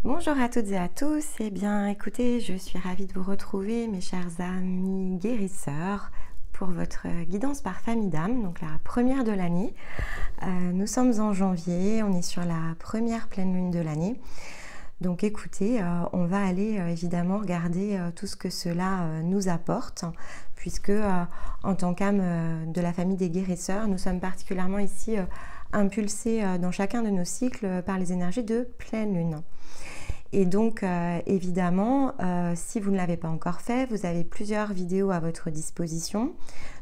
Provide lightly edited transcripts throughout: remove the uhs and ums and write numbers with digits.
Bonjour à toutes et à tous, eh bien écoutez, je suis ravie de vous retrouver mes chers amis guérisseurs pour votre guidance par famille d'âme, donc la première de l'année. Nous sommes en janvier, on est sur la première pleine lune de l'année. Donc écoutez, on va aller évidemment regarder tout ce que cela nous apporte, puisque en tant qu'âme de la famille des guérisseurs, nous sommes particulièrement ici impulsés dans chacun de nos cycles par les énergies de pleine lune. Et donc évidemment, si vous ne l'avez pas encore fait, vous avez plusieurs vidéos à votre disposition.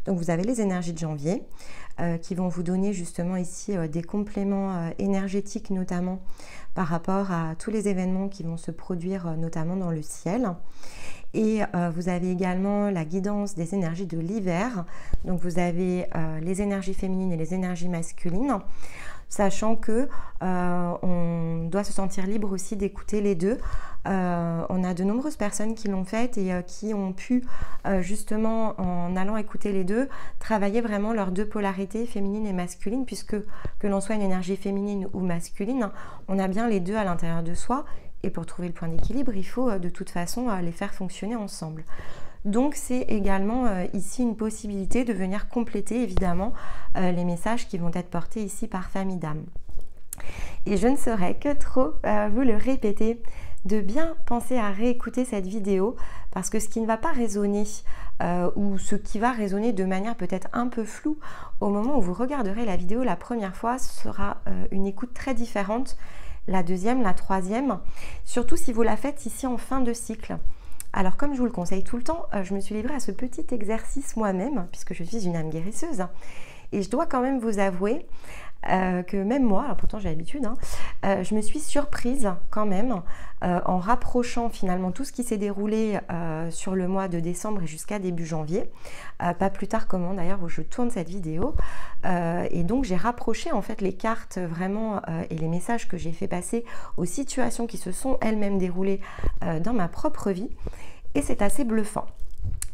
Donc vous avez les énergies de janvier qui vont vous donner justement ici des compléments énergétiques, notamment par rapport à tous les événements qui vont se produire notamment dans le ciel. Et vous avez également la guidance des énergies de l'hiver. Donc vous avez les énergies féminines et les énergies masculines, sachant que on doit se sentir libre aussi d'écouter les deux. On a de nombreuses personnes qui l'ont fait et qui ont pu justement, en allant écouter les deux, travailler vraiment leurs deux polarités, féminine et masculine, puisque que l'on soit une énergie féminine ou masculine, on a bien les deux à l'intérieur de soi. Et pour trouver le point d'équilibre, il faut de toute façon les faire fonctionner ensemble. Donc c'est également ici une possibilité de venir compléter évidemment les messages qui vont être portés ici par famille d'âme. Et je ne saurais que trop vous le répéter, de bien penser à réécouter cette vidéo, parce que ce qui ne va pas résonner ou ce qui va résonner de manière peut-être un peu floue au moment où vous regarderez la vidéo la première fois sera une écoute très différente, la deuxième, la troisième, surtout si vous la faites ici en fin de cycle. Alors comme je vous le conseille tout le temps, je me suis livrée à ce petit exercice moi-même, puisque je suis une âme guérisseuse, et je dois quand même vous avouer que même moi, alors pourtant j'ai l'habitude, je me suis surprise quand même en rapprochant finalement tout ce qui s'est déroulé sur le mois de décembre et jusqu'à début janvier, pas plus tard comment d'ailleurs où je tourne cette vidéo, et donc j'ai rapproché en fait les cartes vraiment et les messages que j'ai fait passer aux situations qui se sont elles-mêmes déroulées dans ma propre vie, et c'est assez bluffant.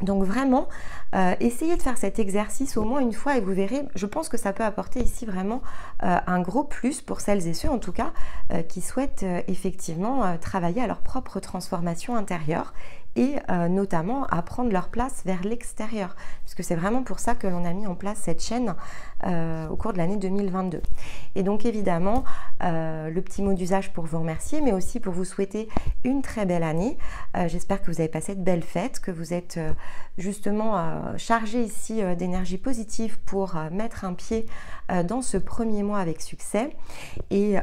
Donc vraiment, essayez de faire cet exercice au moins une fois et vous verrez, je pense que ça peut apporter ici vraiment un gros plus pour celles et ceux en tout cas qui souhaitent effectivement travailler à leur propre transformation intérieure et notamment à prendre leur place vers l'extérieur, puisque c'est vraiment pour ça que l'on a mis en place cette chaîne au cours de l'année 2022. Et donc évidemment, le petit mot d'usage pour vous remercier, mais aussi pour vous souhaiter une très belle année. J'espère que vous avez passé de belles fêtes, que vous êtes justement chargé ici d'énergie positive pour mettre un pied dans ce premier mois avec succès. Et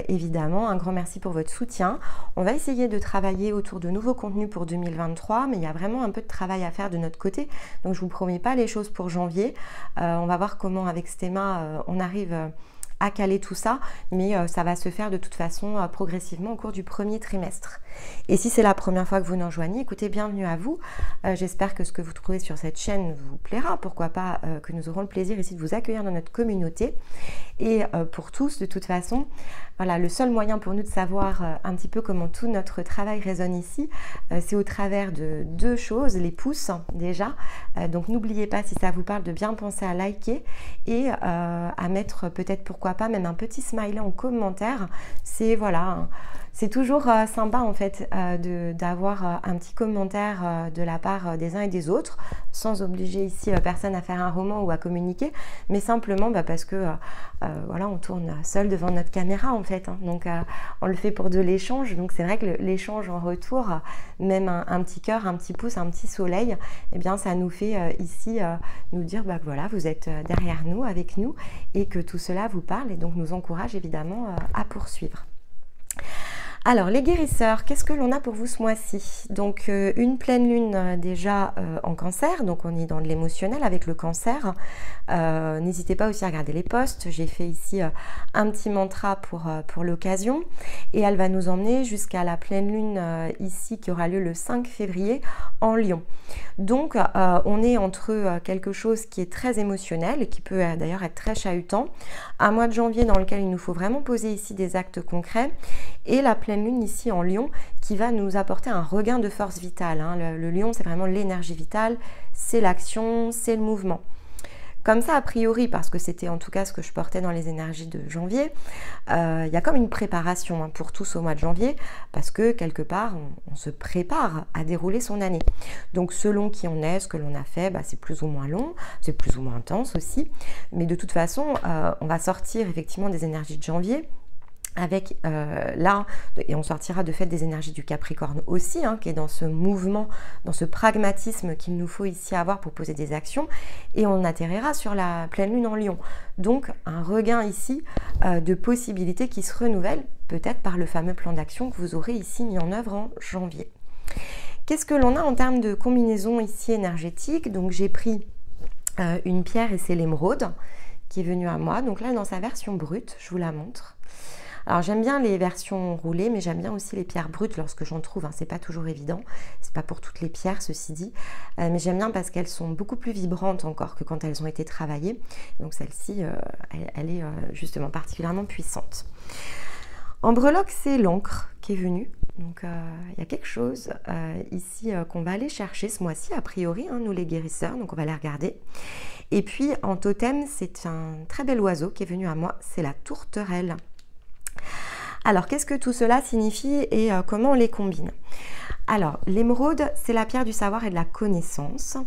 évidemment, un grand merci pour votre soutien. On va essayer de travailler autour de nouveaux contenus pour 2023, mais il y a vraiment un peu de travail à faire de notre côté. Donc je ne vous promets pas les choses pour janvier. On va voir comment avec Stéma on arrive à caler tout ça, mais ça va se faire de toute façon progressivement au cours du premier trimestre. Et si c'est la première fois que vous nous rejoignez, écoutez, bienvenue à vous. J'espère que ce que vous trouvez sur cette chaîne vous plaira. Pourquoi pas que nous aurons le plaisir ici de vous accueillir dans notre communauté. Et pour tous, de toute façon, voilà, le seul moyen pour nous de savoir un petit peu comment tout notre travail résonne ici, c'est au travers de deux choses, les pouces déjà. Donc n'oubliez pas, si ça vous parle, de bien penser à liker et à mettre peut-être, pourquoi pas, même un petit smiley en commentaire. C'est voilà, c'est toujours sympa en fait d'avoir un petit commentaire de la part des uns et des autres, sans obliger ici personne à faire un roman ou à communiquer, mais simplement parce que voilà, on tourne seul devant notre caméra en fait, donc on le fait pour de l'échange. Donc c'est vrai que l'échange en retour, même un petit cœur, un petit pouce, un petit soleil, eh bien ça nous fait ici nous dire voilà, vous êtes derrière nous, avec nous, et que tout cela vous parle et donc nous encourage évidemment à poursuivre. Alors les guérisseurs, qu'est-ce que l'on a pour vous ce mois-ci? Donc une pleine lune déjà en cancer, donc on est dans de l'émotionnel avec le cancer. N'hésitez pas aussi à regarder les posts, j'ai fait ici un petit mantra pour l'occasion, et elle va nous emmener jusqu'à la pleine lune ici qui aura lieu le 5 février en Lion. Donc on est entre quelque chose qui est très émotionnel et qui peut d'ailleurs être très chahutant, un mois de janvier dans lequel il nous faut vraiment poser ici des actes concrets, et la pleine lune ici en Lion qui va nous apporter un regain de force vitale. Le Lion, c'est vraiment l'énergie vitale, c'est l'action, c'est le mouvement. Comme ça, a priori, parce que c'était en tout cas ce que je portais dans les énergies de janvier, il y a comme une préparation hein, pour tous au mois de janvier, parce que quelque part, on se prépare à dérouler son année. Donc selon qui on est, ce que l'on a fait, bah, c'est plus ou moins long, c'est plus ou moins intense aussi. Mais de toute façon, on va sortir effectivement des énergies de janvier, avec là, et on sortira de fait des énergies du Capricorne aussi, hein, qui est dans ce mouvement, dans ce pragmatisme qu'il nous faut ici avoir pour poser des actions, et on atterrira sur la pleine lune en Lion. Donc un regain ici de possibilités qui se renouvellent, peut-être par le fameux plan d'action que vous aurez ici mis en œuvre en janvier. Qu'est-ce que l'on a en termes de combinaison ici énergétique? Donc j'ai pris une pierre et c'est l'émeraude qui est venue à moi, donc là dans sa version brute, je vous la montre. Alors j'aime bien les versions roulées, mais j'aime bien aussi les pierres brutes lorsque j'en trouve, hein. C'est pas toujours évident, c'est pas pour toutes les pierres ceci dit, mais j'aime bien parce qu'elles sont beaucoup plus vibrantes encore que quand elles ont été travaillées. Donc celle-ci, elle est justement particulièrement puissante. En breloque, c'est l'encre qui est venue. Donc il y a quelque chose ici qu'on va aller chercher ce mois-ci, a priori, hein, nous les guérisseurs, donc on va les regarder. Et puis en totem, c'est un très bel oiseau qui est venu à moi, c'est la tourterelle. Alors, qu'est-ce que tout cela signifie et comment on les combine? Alors, l'émeraude, c'est la pierre du savoir et de la connaissance,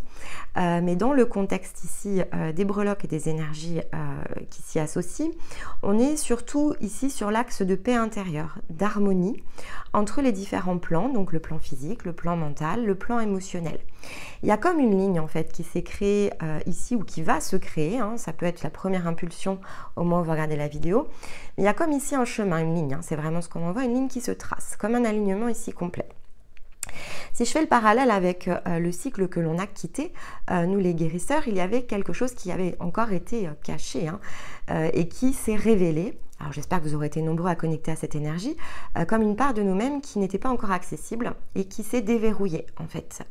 mais dans le contexte ici des breloques et des énergies qui s'y associent, on est surtout ici sur l'axe de paix intérieure, d'harmonie entre les différents plans, donc le plan physique, le plan mental, le plan émotionnel. Il y a comme une ligne en fait qui s'est créée ici ou qui va se créer, hein, ça peut être la première impulsion au moment où vous regardez la vidéo, mais il y a comme ici un chemin, une ligne, hein, c'est vraiment ce qu'on en voit, une ligne qui se trace, comme un alignement ici complet. Si je fais le parallèle avec le cycle que l'on a quitté, nous les guérisseurs, il y avait quelque chose qui avait encore été caché hein, et qui s'est révélé. Alors j'espère que vous aurez été nombreux à connecter à cette énergie, comme une part de nous-mêmes qui n'était pas encore accessible et qui s'est déverrouillée en fait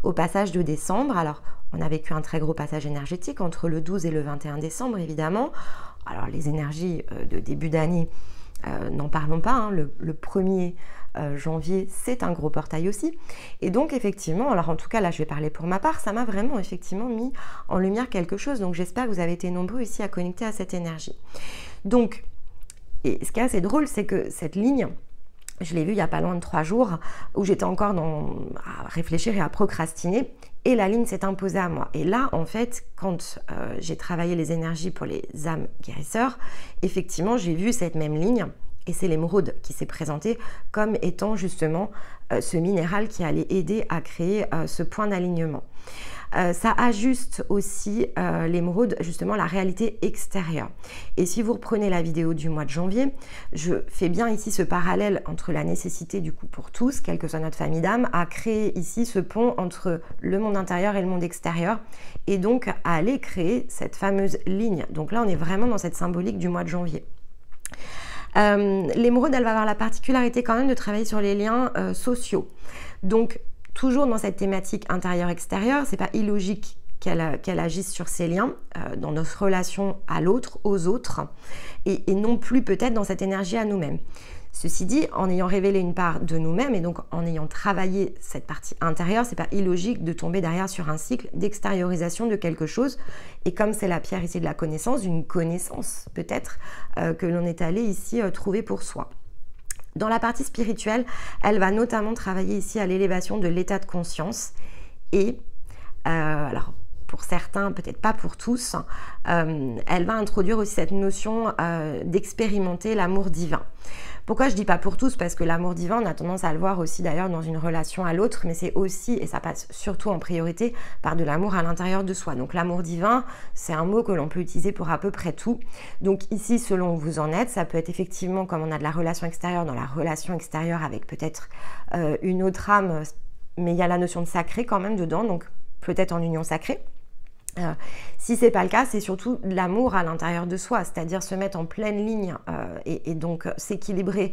au passage de décembre. Alors on a vécu un très gros passage énergétique entre le 12 et le 21 décembre évidemment. Alors les énergies de début d'année, n'en parlons pas, hein, le 1er janvier, c'est un gros portail aussi. Et donc, effectivement, alors en tout cas, là, je vais parler pour ma part, ça m'a vraiment, effectivement, mis en lumière quelque chose. Donc, j'espère que vous avez été nombreux ici à connecter à cette énergie. Donc, et ce qui est assez drôle, c'est que cette ligne, je l'ai vue il n'y a pas loin de 3 jours, où j'étais encore à réfléchir et à procrastiner. Et la ligne s'est imposée à moi. Et là, en fait, quand j'ai travaillé les énergies pour les âmes guérisseurs, effectivement, j'ai vu cette même ligne. Et c'est l'émeraude qui s'est présentée comme étant justement ce minéral qui allait aider à créer ce point d'alignement. Ça ajuste aussi l'émeraude, justement, la réalité extérieure. Et si vous reprenez la vidéo du mois de janvier, je fais bien ici ce parallèle entre la nécessité, du coup, pour tous, quelle que soit notre famille d'âme, à créer ici ce pont entre le monde intérieur et le monde extérieur, et donc à aller créer cette fameuse ligne. Donc là, on est vraiment dans cette symbolique du mois de janvier. L'émeraude, elle va avoir la particularité quand même de travailler sur les liens sociaux. Donc, toujours dans cette thématique intérieure-extérieure, c'est pas illogique qu'elle agisse sur ces liens, dans notre relation à l'autre, aux autres, et non plus peut-être dans cette énergie à nous-mêmes. Ceci dit, en ayant révélé une part de nous-mêmes et donc en ayant travaillé cette partie intérieure, c'est pas illogique de tomber derrière sur un cycle d'extériorisation de quelque chose. Et comme c'est la pierre ici de la connaissance, d'une connaissance peut-être que l'on est allé ici trouver pour soi. Dans la partie spirituelle, elle va notamment travailler ici à l'élévation de l'état de conscience et alors pour certains, peut-être pas pour tous, elle va introduire aussi cette notion d'expérimenter l'amour divin. Pourquoi je dis pas pour tous? Parce que l'amour divin, on a tendance à le voir aussi d'ailleurs dans une relation à l'autre, mais c'est aussi, et ça passe surtout en priorité, par de l'amour à l'intérieur de soi. Donc l'amour divin, c'est un mot que l'on peut utiliser pour à peu près tout. Donc ici, selon où vous en êtes, ça peut être effectivement, comme on a de la relation extérieure, dans la relation extérieure avec peut-être une autre âme, mais il y a la notion de sacré quand même dedans, donc peut-être en union sacrée. Si c'est pas le cas, c'est surtout l'amour à l'intérieur de soi, c'est-à-dire se mettre en pleine ligne et donc s'équilibrer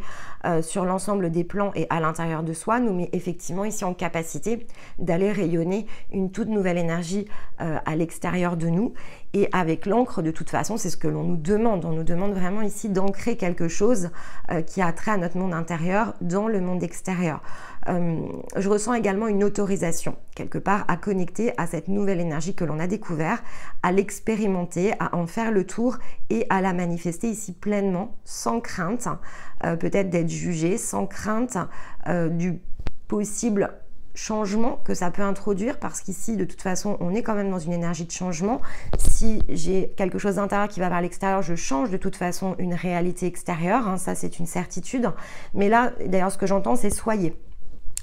sur l'ensemble des plans et à l'intérieur de soi nous met effectivement ici en capacité d'aller rayonner une toute nouvelle énergie à l'extérieur de nous Et avec l'encre, de toute façon, c'est ce que l'on nous demande. On nous demande vraiment ici d'ancrer quelque chose qui a trait à notre monde intérieur dans le monde extérieur. Je ressens également une autorisation, quelque part, à connecter à cette nouvelle énergie que l'on a découvert, à l'expérimenter, à en faire le tour et à la manifester ici pleinement, sans crainte, peut-être d'être jugé, sans crainte du possible changement que ça peut introduire, parce qu'ici de toute façon on est quand même dans une énergie de changement. Si j'ai quelque chose d'intérieur qui va vers l'extérieur, je change de toute façon une réalité extérieure, hein, ça c'est une certitude. Mais là d'ailleurs ce que j'entends c'est soyez,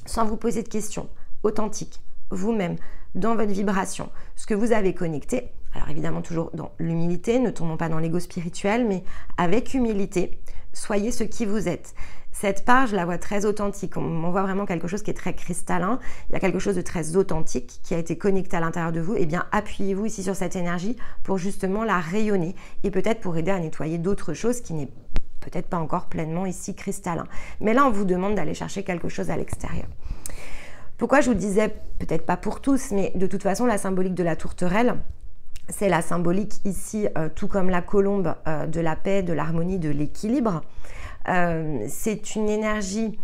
sans vous poser de questions, authentique, vous-même, dans votre vibration, ce que vous avez connecté. Alors évidemment toujours dans l'humilité, ne tombons pas dans l'ego spirituel, mais avec humilité, soyez ce qui vous êtes. Cette part, je la vois très authentique, on voit vraiment quelque chose qui est très cristallin, il y a quelque chose de très authentique qui a été connecté à l'intérieur de vous, et bien appuyez-vous ici sur cette énergie pour justement la rayonner et peut-être pour aider à nettoyer d'autres choses qui n'est peut-être pas encore pleinement ici cristallin. Mais là, on vous demande d'aller chercher quelque chose à l'extérieur. Pourquoi je vous disais, peut-être pas pour tous, mais de toute façon, la symbolique de la tourterelle, c'est la symbolique ici, tout comme la colombe, de la paix, de l'harmonie, de l'équilibre. C'est une énergie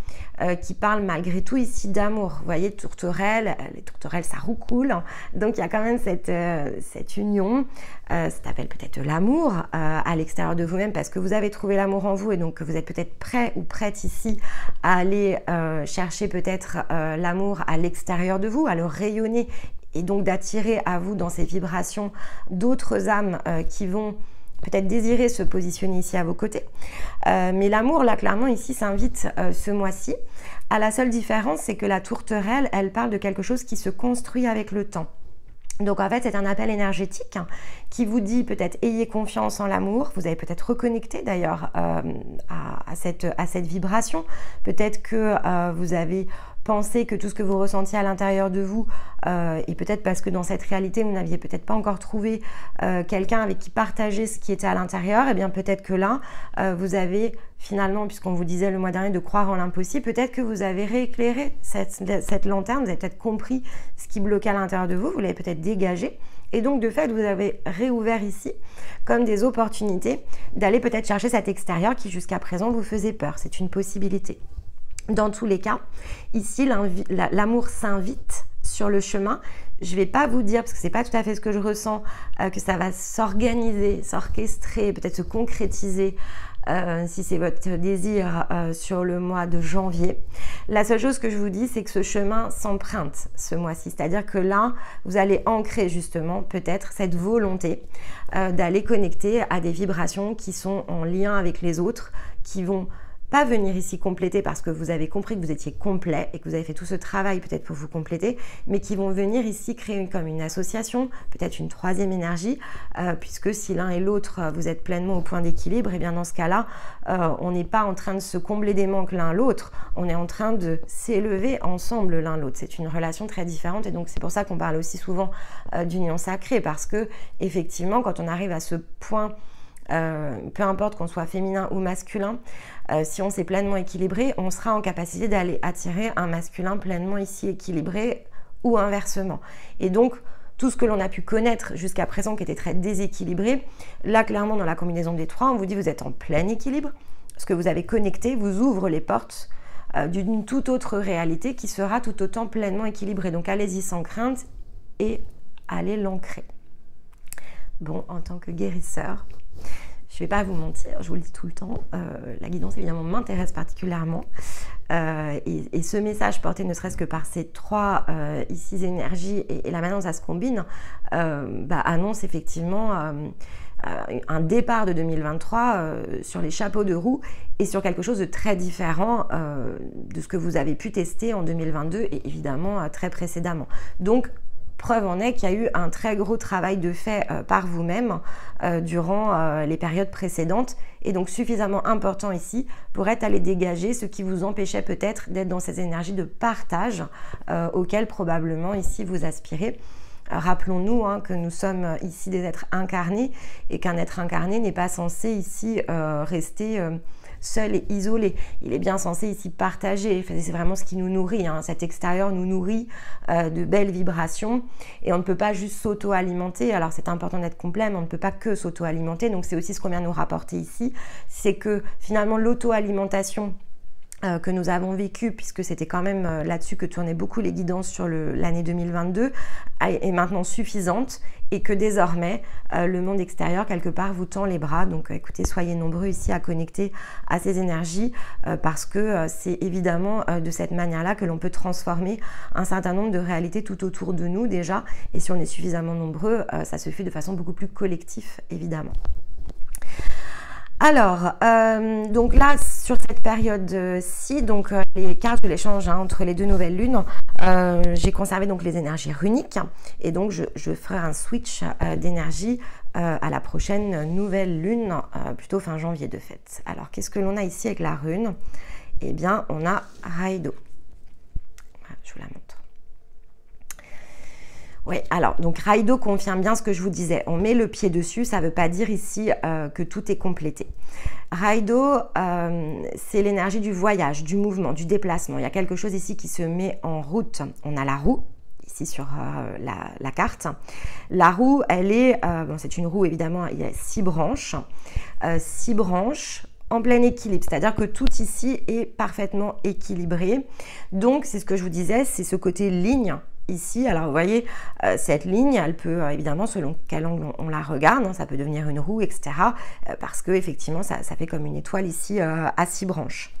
qui parle malgré tout ici d'amour. Vous voyez, tourterelle, les tourterelles ça roucoule, donc il y a quand même cette union, ça s'appelle peut-être l'amour à l'extérieur de vous-même parce que vous avez trouvé l'amour en vous et donc vous êtes peut-être prêt ou prête ici à aller chercher peut-être l'amour à l'extérieur de vous, à le rayonner et donc d'attirer à vous dans ces vibrations d'autres âmes qui vont peut-être désirer se positionner ici à vos côtés. Mais l'amour, là, clairement, ici, s'invite ce mois-ci. À la seule différence, c'est que la tourterelle, elle parle de quelque chose qui se construit avec le temps. Donc en fait, c'est un appel énergétique qui vous dit peut-être ayez confiance en l'amour. Vous avez peut-être reconnecté d'ailleurs à cette vibration. Peut-être que vous avez pensé que tout ce que vous ressentiez à l'intérieur de vous, et peut-être parce que dans cette réalité, vous n'aviez peut-être pas encore trouvé quelqu'un avec qui partager ce qui était à l'intérieur, et bien peut-être que là, vous avez finalement, puisqu'on vous disait le mois dernier de croire en l'impossible, peut-être que vous avez rééclairé cette lanterne, vous avez peut-être compris ce qui bloquait à l'intérieur de vous, vous l'avez peut-être dégagé, et donc de fait, vous avez réouvert ici comme des opportunités d'aller peut-être chercher cet extérieur qui jusqu'à présent vous faisait peur. C'est une possibilité. Dans tous les cas, ici, l'amour s'invite sur le chemin. Je ne vais pas vous dire, parce que ce n'est pas tout à fait ce que je ressens, que ça va s'organiser, s'orchestrer, peut-être se concrétiser, si c'est votre désir, sur le mois de janvier. La seule chose que je vous dis, c'est que ce chemin s'emprunte ce mois-ci. C'est-à-dire que là, vous allez ancrer justement peut-être cette volonté d'aller connecter à des vibrations qui sont en lien avec les autres, qui vont pas venir ici compléter parce que vous avez compris que vous étiez complet et que vous avez fait tout ce travail peut-être pour vous compléter, mais qui vont venir ici créer comme une association, peut-être une troisième énergie, puisque si l'un et l'autre vous êtes pleinement au point d'équilibre, et bien dans ce cas-là, on n'est pas en train de se combler des manques l'un l'autre, on est en train de s'élever ensemble l'un l'autre. C'est une relation très différente et donc c'est pour ça qu'on parle aussi souvent d'union sacrée, parce que effectivement quand on arrive à ce point, peu importe qu'on soit féminin ou masculin, si on s'est pleinement équilibré, on sera en capacité d'aller attirer un masculin pleinement ici équilibré ou inversement. Et donc, tout ce que l'on a pu connaître jusqu'à présent qui était très déséquilibré, là clairement dans la combinaison des trois, on vous dit vous êtes en plein équilibre. Ce que vous avez connecté vous ouvre les portes d'une toute autre réalité qui sera tout autant pleinement équilibrée. Donc allez-y sans crainte et allez l'ancrer. Bon, en tant que guérisseur, je ne vais pas vous mentir, je vous le dis tout le temps, la guidance évidemment m'intéresse particulièrement et ce message porté ne serait-ce que par ces trois ici énergies et la manière dont ça se combine annonce effectivement un départ de 2023 sur les chapeaux de roue et sur quelque chose de très différent de ce que vous avez pu tester en 2022 et évidemment très précédemment. Donc, preuve en est qu'il y a eu un très gros travail de fait par vous-même durant les périodes précédentes et donc suffisamment important ici pour être allé dégager ce qui vous empêchait peut-être d'être dans ces énergies de partage auxquelles probablement ici vous aspirez. Rappelons-nous que nous sommes ici des êtres incarnés et qu'un être incarné n'est pas censé ici rester seul et isolé. Il est bien censé ici partager. C'est vraiment ce qui nous nourrit. Hein. Cet extérieur nous nourrit de belles vibrations et on ne peut pas juste s'auto-alimenter. Alors c'est important d'être complet, mais on ne peut pas que s'auto-alimenter. Donc c'est aussi ce qu'on vient nous rapporter ici. C'est que finalement l'auto-alimentation que nous avons vécu, puisque c'était quand même là-dessus que tournaient beaucoup les guidances sur l'année 2022, est maintenant suffisante et que désormais le monde extérieur quelque part vous tend les bras. Donc écoutez, soyez nombreux ici à connecter à ces énergies parce que c'est évidemment de cette manière-là que l'on peut transformer un certain nombre de réalités tout autour de nous déjà, et si on est suffisamment nombreux, ça se fait de façon beaucoup plus collective évidemment. Alors, donc là, sur cette période-ci, donc les cartes de l'échange entre les deux nouvelles lunes, j'ai conservé donc les énergies runiques et donc je ferai un switch d'énergie à la prochaine nouvelle lune, plutôt fin janvier de fait. Alors, qu'est-ce que l'on a ici avec la rune? Eh bien, on a Raido. Voilà, je vous la montre. Oui, alors, donc Raido confirme bien ce que je vous disais. On met le pied dessus, ça ne veut pas dire ici que tout est complété. Raido, c'est l'énergie du voyage, du mouvement, du déplacement. Il y a quelque chose ici qui se met en route. On a la roue, ici sur la carte. La roue, elle est, bon, c'est une roue évidemment, il y a 6 branches. 6 branches en plein équilibre, c'est-à-dire que tout ici est parfaitement équilibré. Donc, c'est ce que je vous disais, c'est ce côté ligne. Ici, alors vous voyez, cette ligne, elle peut évidemment, selon quel angle on la regarde, hein, ça peut devenir une roue, etc. Parce que effectivement, ça fait comme une étoile ici à 6 branches.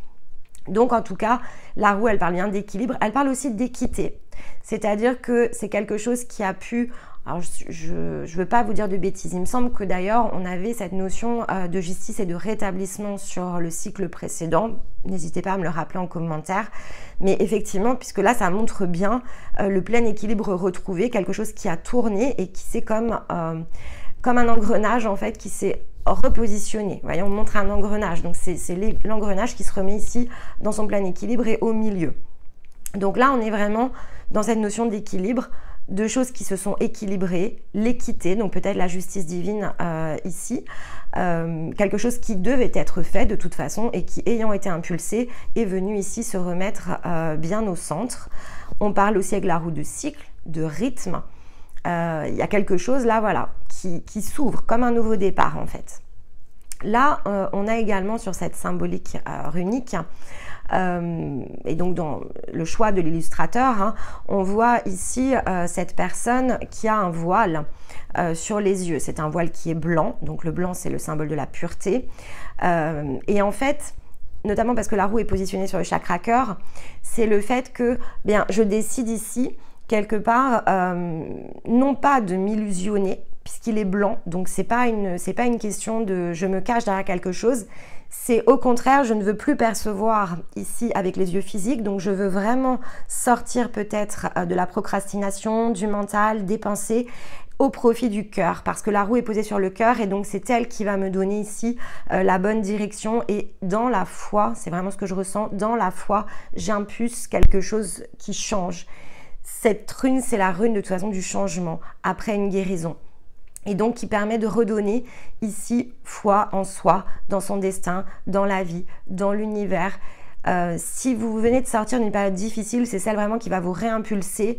Donc en tout cas, la roue, elle parle bien d'équilibre, elle parle aussi d'équité. C'est-à-dire que c'est quelque chose qui a pu... Alors, je ne veux pas vous dire de bêtises. Il me semble que d'ailleurs, on avait cette notion de justice et de rétablissement sur le cycle précédent. N'hésitez pas à me le rappeler en commentaire. Mais effectivement, puisque là, ça montre bien le plein équilibre retrouvé, quelque chose qui a tourné et qui s'est comme un engrenage, en fait, qui s'est repositionné. Vous voyez, on montre un engrenage. Donc, c'est l'engrenage qui se remet ici dans son plein équilibre et au milieu. Donc là, on est vraiment dans cette notion d'équilibre, de choses qui se sont équilibrées, l'équité, donc peut-être la justice divine ici, quelque chose qui devait être fait de toute façon et qui, ayant été impulsé, est venu ici se remettre bien au centre. On parle aussi avec la roue de cycle, de rythme. Il y a quelque chose là, voilà, qui s'ouvre comme un nouveau départ en fait. Là, on a également sur cette symbolique runique, et donc dans le choix de l'illustrateur, hein, on voit ici cette personne qui a un voile sur les yeux. C'est un voile qui est blanc, donc le blanc c'est le symbole de la pureté. Et en fait, notamment parce que la roue est positionnée sur le chakra cœur, c'est le fait que bien, je décide ici quelque part non pas de m'illusionner, puisqu'il est blanc, donc c'est pas une question de je me cache derrière quelque chose, c'est au contraire, je ne veux plus percevoir ici avec les yeux physiques, donc je veux vraiment sortir peut-être de la procrastination, du mental, des pensées, au profit du cœur, parce que la roue est posée sur le cœur et donc c'est elle qui va me donner ici la bonne direction, et dans la foi, c'est vraiment ce que je ressens, dans la foi, j'impulse quelque chose qui change. Cette rune, c'est la rune de toute façon du changement, après une guérison. Et donc qui permet de redonner ici foi en soi, dans son destin, dans la vie, dans l'univers. Si vous venez de sortir d'une période difficile, c'est celle vraiment qui va vous réimpulser.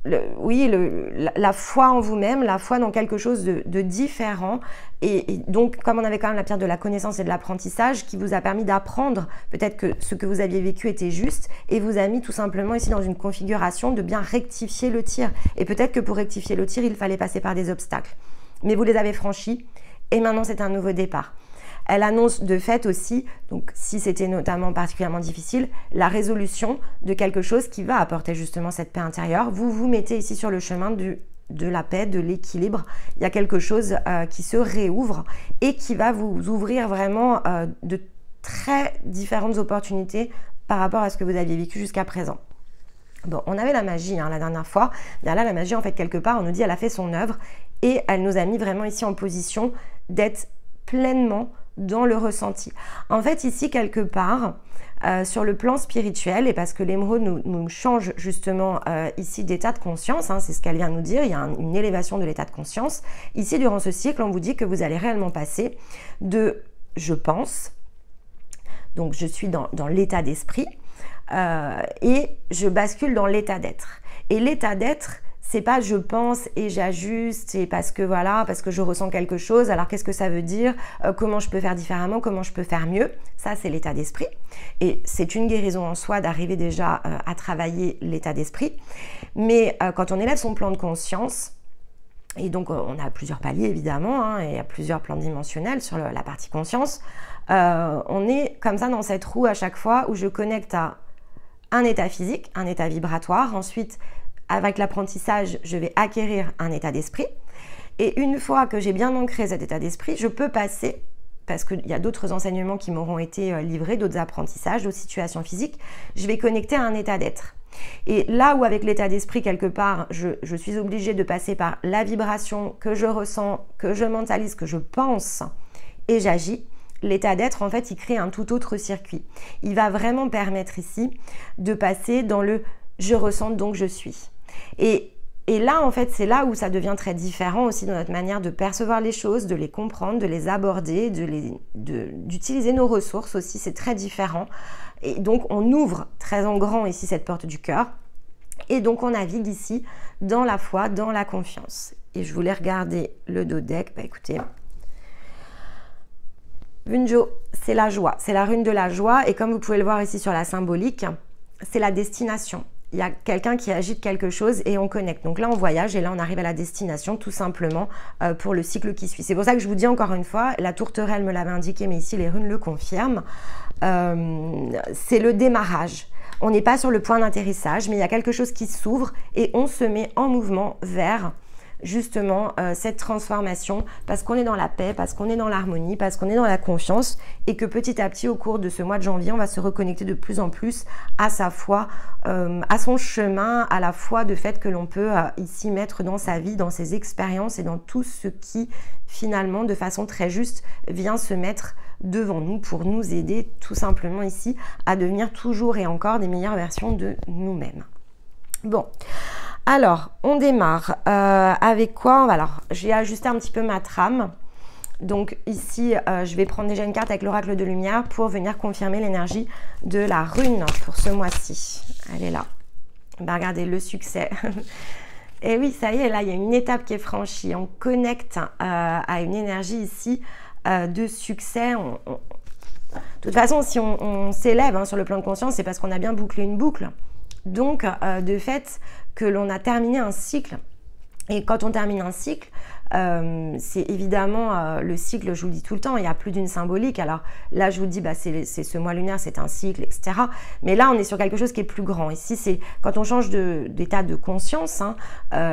La foi en vous-même, la foi dans quelque chose de différent. Et donc, comme on avait quand même la pierre de la connaissance et de l'apprentissage qui vous a permis d'apprendre peut-être que ce que vous aviez vécu était juste et vous a mis tout simplement ici dans une configuration de bien rectifier le tir. Et peut-être que pour rectifier le tir, il fallait passer par des obstacles. Mais vous les avez franchis et maintenant c'est un nouveau départ. Elle annonce de fait aussi, donc si c'était notamment particulièrement difficile, la résolution de quelque chose qui va apporter justement cette paix intérieure. Vous vous mettez ici sur le chemin de la paix, de l'équilibre. Il y a quelque chose qui se réouvre et qui va vous ouvrir vraiment de très différentes opportunités par rapport à ce que vous aviez vécu jusqu'à présent. Bon, on avait la magie hein, la dernière fois. Bien là, la magie, en fait, quelque part, on nous dit elle a fait son œuvre et elle nous a mis vraiment ici en position d'être pleinement dans le ressenti. En fait, ici, quelque part, sur le plan spirituel, et parce que l'émeraude nous change justement ici d'état de conscience, hein, c'est ce qu'elle vient nous dire, il y a une élévation de l'état de conscience. Ici, durant ce cycle, on vous dit que vous allez réellement passer de je pense, donc je suis dans l'état d'esprit, et je bascule dans l'état d'être. Et l'état d'être, c'est pas je pense et j'ajuste et parce que voilà, parce que je ressens quelque chose, alors qu'est-ce que ça veut dire, comment je peux faire différemment, comment je peux faire mieux, ça c'est l'état d'esprit. Et c'est une guérison en soi d'arriver déjà à travailler l'état d'esprit. Mais quand on élève son plan de conscience, et donc on a plusieurs paliers évidemment, hein, et il y a plusieurs plans dimensionnels sur la partie conscience, on est comme ça dans cette roue à chaque fois où je connecte à un état physique, un état vibratoire, ensuite avec l'apprentissage, je vais acquérir un état d'esprit. Et une fois que j'ai bien ancré cet état d'esprit, je peux passer, parce qu'il y a d'autres enseignements qui m'auront été livrés, d'autres apprentissages, d'autres situations physiques, je vais connecter à un état d'être. Et là où avec l'état d'esprit, quelque part, je suis obligée de passer par la vibration que je ressens, que je mentalise, que je pense et j'agis, l'état d'être, en fait, il crée un tout autre circuit. Il va vraiment permettre ici de passer dans le « je ressens donc je suis ». Et là, en fait, c'est là où ça devient très différent aussi dans notre manière de percevoir les choses, de les comprendre, de les aborder, d'utiliser nos ressources aussi, c'est très différent. Et donc, on ouvre très en grand ici cette porte du cœur. Et donc, on navigue ici dans la foi, dans la confiance. Et je voulais regarder le dos deck. Bah, écoutez, Vunjo, c'est la joie, c'est la rune de la joie. Et comme vous pouvez le voir ici sur la symbolique, c'est la destination. Il y a quelqu'un qui agite quelque chose et on connecte. Donc là, on voyage et là, on arrive à la destination tout simplement pour le cycle qui suit. C'est pour ça que je vous dis encore une fois, la tourterelle me l'avait indiqué, mais ici, les runes le confirment. C'est le démarrage. On n'est pas sur le point d'atterrissage, mais il y a quelque chose qui s'ouvre et on se met en mouvement vers justement cette transformation parce qu'on est dans la paix, parce qu'on est dans l'harmonie, parce qu'on est dans la confiance et que petit à petit au cours de ce mois de janvier, on va se reconnecter de plus en plus à sa foi, à son chemin, à la foi de fait que l'on peut ici mettre dans sa vie, dans ses expériences et dans tout ce qui finalement de façon très juste vient se mettre devant nous pour nous aider tout simplement ici à devenir toujours et encore des meilleures versions de nous-mêmes. Bon. Alors, on démarre avec quoi? Alors, j'ai ajusté un petit peu ma trame. Donc ici, je vais prendre déjà une carte avec l'oracle de lumière pour venir confirmer l'énergie de la rune pour ce mois-ci. Elle est là. Bah, regardez, le succès. Et oui, ça y est, là, il y a une étape qui est franchie. On connecte à une énergie ici de succès. De toute façon, si on s'élève sur le plan de conscience, c'est parce qu'on a bien bouclé une boucle. Donc, de fait que l'on a terminé un cycle. Et quand on termine un cycle, c'est évidemment le cycle, je vous le dis tout le temps, il y a plus d'une symbolique. Alors là, je vous dis, bah, c'est ce mois lunaire, c'est un cycle, etc. Mais là, on est sur quelque chose qui est plus grand. Ici, c'est quand on change d'état de conscience,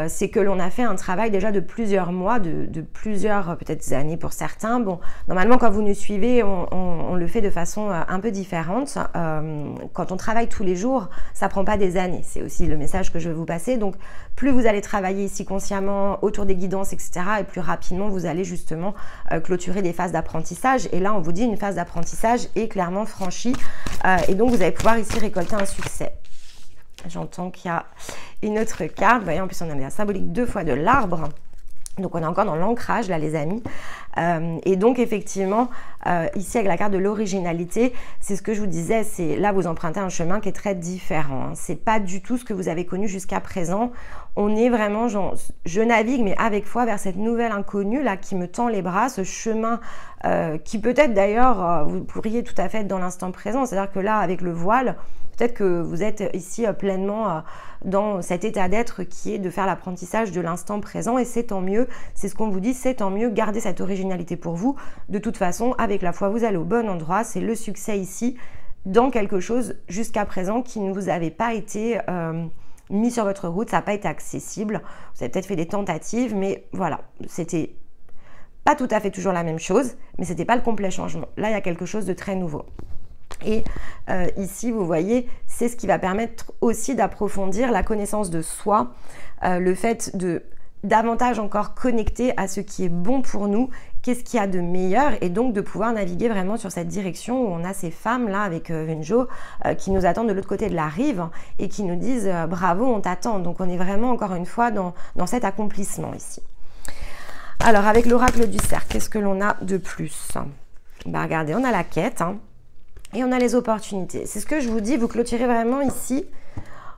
c'est que l'on a fait un travail déjà de plusieurs mois, de plusieurs peut-être années pour certains. Bon, normalement, quand vous nous suivez, on le fait de façon un peu différente. Quand on travaille tous les jours, ça prend pas des années. C'est aussi le message que je veux vous passer. Donc, plus vous allez travailler ici consciemment autour des guidances, etc., et plus rapidement vous allez justement clôturer des phases d'apprentissage. Et là, on vous dit une phase d'apprentissage est clairement franchie et donc vous allez pouvoir ici récolter un succès. J'entends qu'il y a une autre carte. Vous voyez, en plus, on a la symbolique 2 fois de l'arbre. Donc, on est encore dans l'ancrage, là, les amis. Et donc, effectivement, ici, avec la carte de l'originalité, c'est ce que je vous disais, c'est là, vous empruntez un chemin qui est très différent. C'est pas du tout ce que vous avez connu jusqu'à présent. On est vraiment, genre, je navigue, mais avec foi, vers cette nouvelle inconnue, là, qui me tend les bras, ce chemin qui peut-être, d'ailleurs, vous pourriez tout à fait être dans l'instant présent. C'est-à-dire que là, avec le voile, peut-être que vous êtes ici pleinement dans cet état d'être qui est de faire l'apprentissage de l'instant présent et c'est tant mieux, c'est ce qu'on vous dit, c'est tant mieux, gardez cette originalité pour vous. De toute façon, avec la foi, vous allez au bon endroit, c'est le succès ici dans quelque chose jusqu'à présent qui ne vous avait pas été mis sur votre route, ça n'a pas été accessible. Vous avez peut-être fait des tentatives, mais voilà, c'était pas tout à fait toujours la même chose, mais c'était pas le complet changement. Là, il y a quelque chose de très nouveau. Et ici, vous voyez, c'est ce qui va permettre aussi d'approfondir la connaissance de soi, le fait de davantage encore connecter à ce qui est bon pour nous, qu'est-ce qu'il y a de meilleur, et donc de pouvoir naviguer vraiment sur cette direction où on a ces femmes-là avec Vunjo qui nous attendent de l'autre côté de la rive et qui nous disent bravo, on t'attend. Donc on est vraiment encore une fois dans cet accomplissement ici. Alors avec l'oracle du cercle, qu'est-ce que l'on a de plus ? Bah regardez, on a la quête hein, et on a les opportunités. C'est ce que je vous dis, vous clôturez vraiment ici.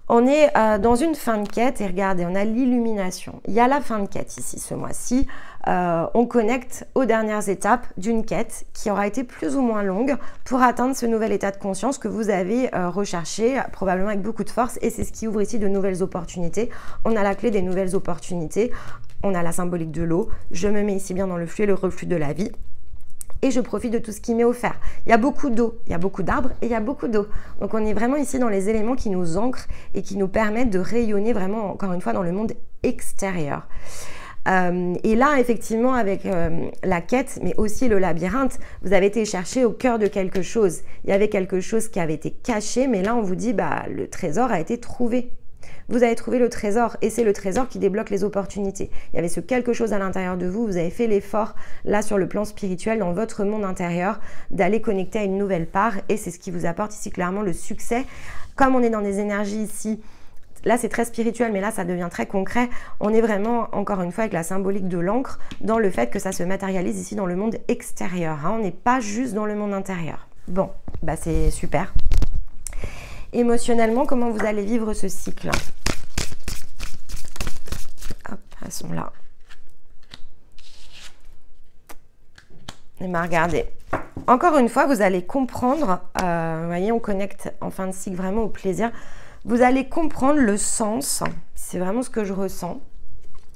On est dans une fin de quête et regardez, on a l'illumination. Il y a la fin de quête ici, ce mois-ci. On connecte aux dernières étapes d'une quête qui aura été plus ou moins longue pour atteindre ce nouvel état de conscience que vous avez recherché, probablement avec beaucoup de force. Et c'est ce qui ouvre ici de nouvelles opportunités. On a la clé des nouvelles opportunités. On a la symbolique de l'eau. Je me mets ici bien dans le flux et le reflux de la vie. Et je profite de tout ce qui m'est offert. Il y a beaucoup d'eau, il y a beaucoup d'arbres et il y a beaucoup d'eau. Donc on est vraiment ici dans les éléments qui nous ancrent et qui nous permettent de rayonner vraiment, encore une fois, dans le monde extérieur. Et là, effectivement, avec la quête, mais aussi le labyrinthe, vous avez été chercher au cœur de quelque chose. Il y avait quelque chose qui avait été caché, mais là, on vous dit, bah, le trésor a été trouvé. Vous avez trouvé le trésor et c'est le trésor qui débloque les opportunités. Il y avait ce quelque chose à l'intérieur de vous, vous avez fait l'effort là sur le plan spirituel dans votre monde intérieur d'aller connecter à une nouvelle part et c'est ce qui vous apporte ici clairement le succès. Comme on est dans des énergies ici, là c'est très spirituel mais là ça devient très concret, on est vraiment encore une fois avec la symbolique de l'encre dans le fait que ça se matérialise ici dans le monde extérieur. Hein. On n'est pas juste dans le monde intérieur. Bon, bah c'est super. Émotionnellement, comment vous allez vivre ce cycle? Hop, elles sont là. Et bien, regardez. Encore une fois, vous allez comprendre, vous voyez, on connecte en fin de cycle vraiment au plaisir. Vous allez comprendre le sens, c'est vraiment ce que je ressens,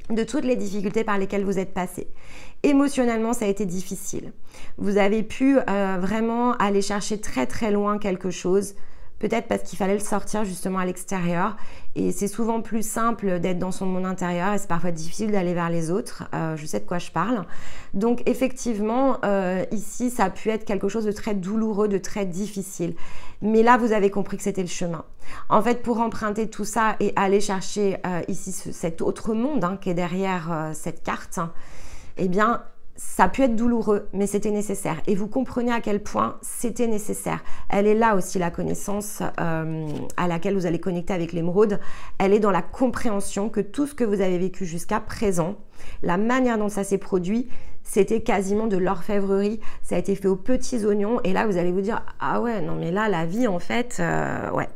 de toutes les difficultés par lesquelles vous êtes passé. Émotionnellement, ça a été difficile. Vous avez pu vraiment aller chercher très très loin quelque chose, peut-être parce qu'il fallait le sortir justement à l'extérieur. Et c'est souvent plus simple d'être dans son monde intérieur et c'est parfois difficile d'aller vers les autres. Je sais de quoi je parle. Donc effectivement, ici, ça a pu être quelque chose de très douloureux, de très difficile. Mais là, vous avez compris que c'était le chemin. En fait, pour emprunter tout ça et aller chercher ici cet autre monde hein, qui est derrière cette carte, eh bien, ça a pu être douloureux, mais c'était nécessaire. Et vous comprenez à quel point c'était nécessaire. Elle est là aussi, la connaissance à laquelle vous allez connecter avec l'émeraude. Elle est dans la compréhension que tout ce que vous avez vécu jusqu'à présent, la manière dont ça s'est produit, c'était quasiment de l'orfèvrerie. Ça a été fait aux petits oignons. Et là, vous allez vous dire, ah ouais, non mais là, la vie, en fait, ouais.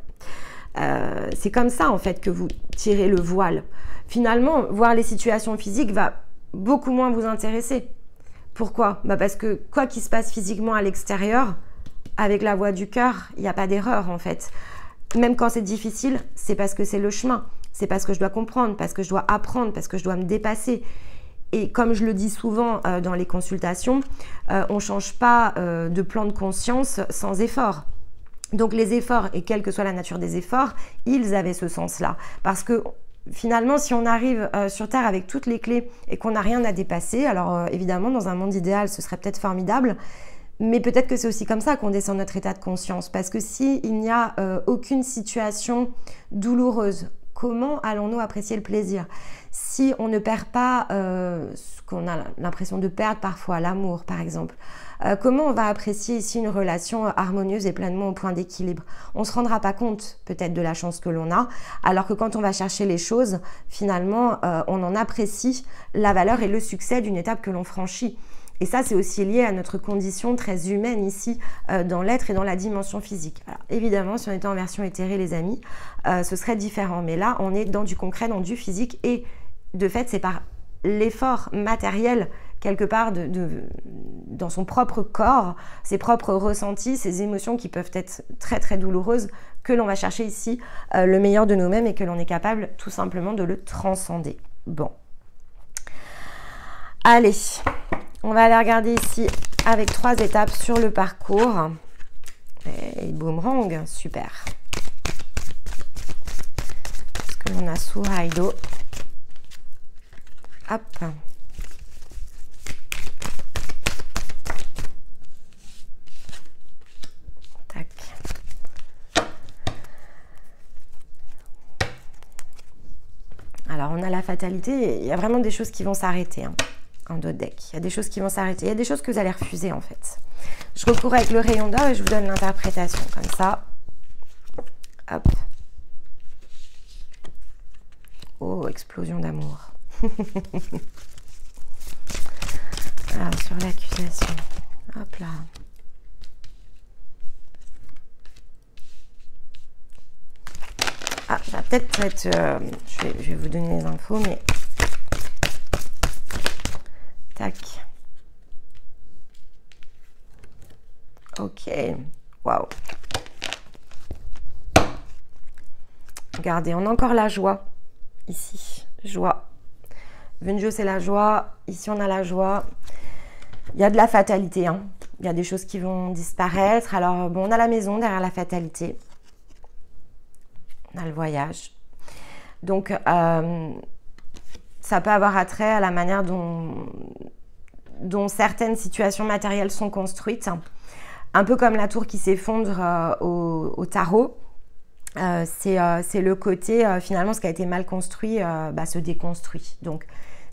C'est comme ça, en fait, que vous tirez le voile. Finalement, voir les situations physiques va beaucoup moins vous intéresser. Pourquoi? Bah parce que quoi qu'il se passe physiquement à l'extérieur, avec la voix du cœur, il n'y a pas d'erreur en fait. Même quand c'est difficile, c'est parce que c'est le chemin. C'est parce que je dois comprendre, parce que je dois apprendre, parce que je dois me dépasser. Et comme je le dis souvent dans les consultations, on ne change pas de plan de conscience sans effort. Donc les efforts, et quelle que soit la nature des efforts, ils avaient ce sens-là. Parce que finalement, si on arrive sur Terre avec toutes les clés et qu'on n'a rien à dépasser, alors évidemment, dans un monde idéal, ce serait peut-être formidable, mais peut-être que c'est aussi comme ça qu'on descend notre état de conscience. Parce que s'il n'y a aucune situation douloureuse, comment allons-nous apprécier le plaisir? Si on ne perd pas ce qu'on a l'impression de perdre parfois, l'amour par exemple, comment on va apprécier ici une relation harmonieuse et pleinement au point d'équilibre? On ne se rendra pas compte peut-être de la chance que l'on a, alors que quand on va chercher les choses, finalement, on en apprécie la valeur et le succès d'une étape que l'on franchit. Et ça, c'est aussi lié à notre condition très humaine ici, dans l'être et dans la dimension physique. Alors, évidemment, si on était en version éthérée, les amis, ce serait différent. Mais là, on est dans du concret, dans du physique. Et de fait, c'est par l'effort matériel, quelque part, dans son propre corps, ses propres ressentis, ses émotions qui peuvent être très, très douloureuses, que l'on va chercher ici le meilleur de nous-mêmes et que l'on est capable tout simplement de le transcender. Bon. Allez. On va aller regarder ici avec 3 étapes sur le parcours. Et boomerang, super. Qu'est-ce que l'on a sous Raido? Hop. Tac. Alors, on a la fatalité. Il y a vraiment des choses qui vont s'arrêter. Hein. En dos de deck. Il y a des choses qui vont s'arrêter. Il y a des choses que vous allez refuser en fait. Je recours avec le rayon d'or et je vous donne l'interprétation comme ça. Hop. Oh, explosion d'amour. Alors, sur l'accusation. Hop là. Ça va peut-être être... je vais vous donner les infos, mais... Tac. Ok. Waouh. Regardez, on a encore la joie. Ici, joie. Venjo, c'est la joie. Ici, on a la joie. Il y a de la fatalité, hein. Il y a des choses qui vont disparaître. Alors, bon, on a la maison derrière la fatalité. On a le voyage. Donc, ça peut avoir attrait à la manière dont certaines situations matérielles sont construites. Un peu comme la tour qui s'effondre au tarot. C'est le côté, finalement, ce qui a été mal construit se déconstruit. Donc,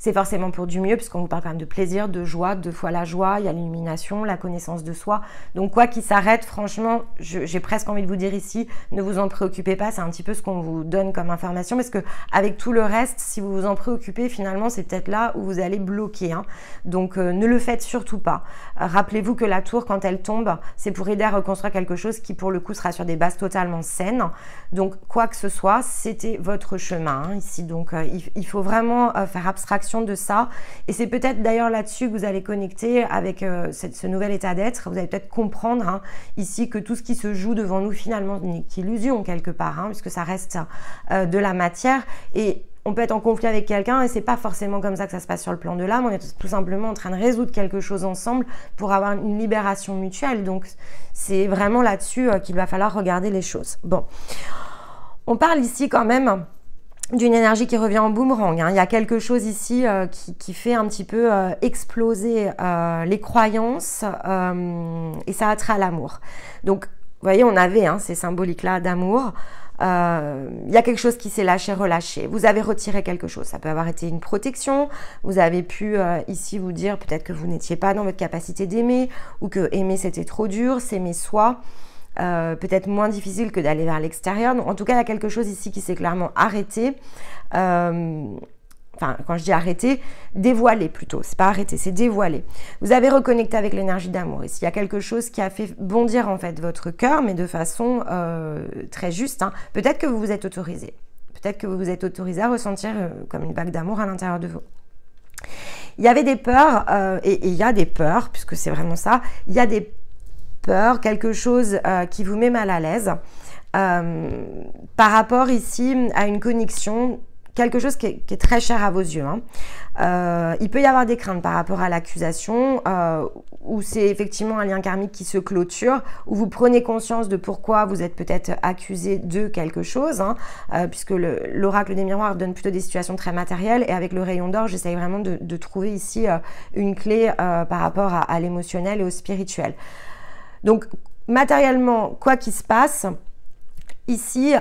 c'est forcément pour du mieux, puisqu'on vous parle quand même de plaisir, de joie, deux fois la joie, il y a l'illumination, la connaissance de soi. Donc, quoi qu'il s'arrête, franchement, j'ai presque envie de vous dire ici, ne vous en préoccupez pas, c'est un petit peu ce qu'on vous donne comme information, parce que avec tout le reste, si vous vous en préoccupez, finalement, c'est peut-être là où vous allez bloquer. Hein. Donc, ne le faites surtout pas. Rappelez-vous que la tour, quand elle tombe, c'est pour aider à reconstruire quelque chose qui, pour le coup, sera sur des bases totalement saines. Donc, quoi que ce soit, c'était votre chemin hein, ici. Donc, il faut vraiment faire abstraction de ça. Et c'est peut-être d'ailleurs là-dessus que vous allez connecter avec ce nouvel état d'être. Vous allez peut-être comprendre hein, ici que tout ce qui se joue devant nous, finalement, n'est qu'illusion quelque part, hein, puisque ça reste de la matière. Et on peut être en conflit avec quelqu'un et c'est pas forcément comme ça que ça se passe sur le plan de l'âme. On est tout simplement en train de résoudre quelque chose ensemble pour avoir une libération mutuelle. Donc, c'est vraiment là-dessus qu'il va falloir regarder les choses. Bon. On parle ici quand même d'une énergie qui revient en boomerang. Hein. Il y a quelque chose ici qui fait un petit peu exploser les croyances et ça a trait à l'amour. Donc, vous voyez, on avait hein, ces symboliques-là d'amour. Il y a quelque chose qui s'est lâché, relâché. Vous avez retiré quelque chose. Ça peut avoir été une protection. Vous avez pu ici vous dire peut-être que vous n'étiez pas dans votre capacité d'aimer ou que aimer c'était trop dur, s'aimer soi. Peut-être moins difficile que d'aller vers l'extérieur. Donc, en tout cas, il y a quelque chose ici qui s'est clairement arrêté. Enfin, quand je dis arrêté, dévoilé plutôt. C'est pas arrêté, c'est dévoilé. Vous avez reconnecté avec l'énergie d'amour. Ici, il y a quelque chose qui a fait bondir en fait votre cœur, mais de façon très juste. Hein. Peut-être que vous vous êtes autorisé. Peut-être que vous vous êtes autorisé à ressentir comme une vague d'amour à l'intérieur de vous. Il y avait des peurs, et il y a des peurs, puisque c'est vraiment ça. Il y a des peur, quelque chose qui vous met mal à l'aise par rapport ici à une connexion, quelque chose qui est très cher à vos yeux. Hein. Il peut y avoir des craintes par rapport à l'accusation où c'est effectivement un lien karmique qui se clôture, où vous prenez conscience de pourquoi vous êtes peut-être accusé de quelque chose, hein, puisque l'oracle des miroirs donne plutôt des situations très matérielles et avec le rayon d'or, j'essaye vraiment de trouver ici une clé par rapport à l'émotionnel et au spirituel. Donc, matériellement, quoi qu'il se passe, ici,